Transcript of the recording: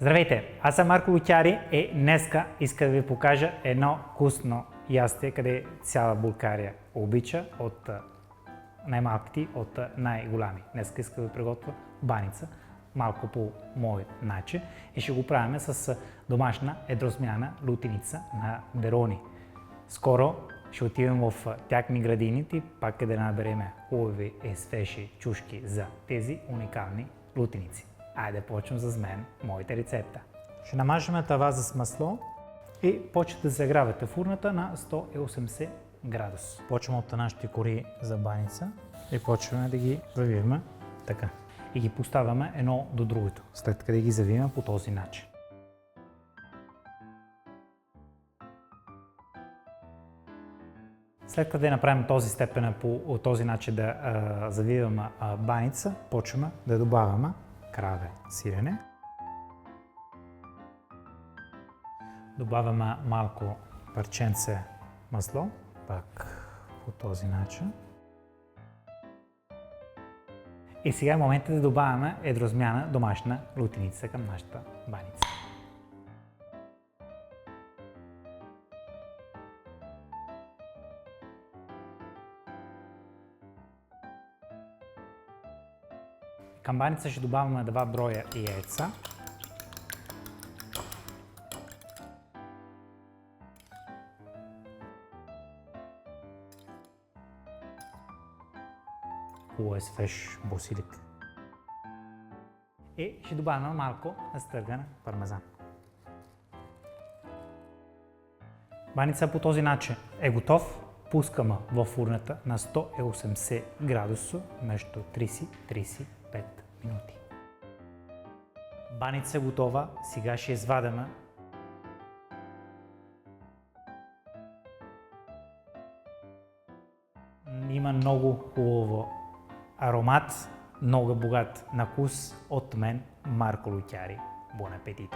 Здравейте, аз съм Марко Лутяри и днеска иска да ви покажа едно вкусно ястие, къде цяла България обича, от най-малките, от най-голями. Днеска иска да ви приготвя баница, малко по мой начин, и ще го правим с домашна едросмяна лутеница на Дерони. Скоро ще отидем в тяхни градините, пак къде да наберем хубави и свежи чушки за тези уникални лутеници. Айде почвам с мен, моята рецепта. Ще намажем тава с масло и почвате да загравате фурната на 180 градуса. Почваме от нашите кори за баница и почваме да ги завиваме така. И ги поставяме едно до другото, след като ги завиваме по този начин. След като направим този степен по този начин да завиваме баница, почваме да добавяме краве сирене. Добавяме малко парченце масло, пак по този начин. И сега е моментът да добавяме едросмяна домашна лутеница към нашата баница. Към баница ще добавяме 2 броя яйца. Хубаво е свеж босилик. И ще добавяме малко настърган пармезан. Баница по този начин е готов. Пускаме във фурната на 180 градуса между 30-35 минути. Баница е готова, сега ще извадяме. Има много хубаво аромат, много богат на вкус от мен, Марко Лутяри. Бон апетит!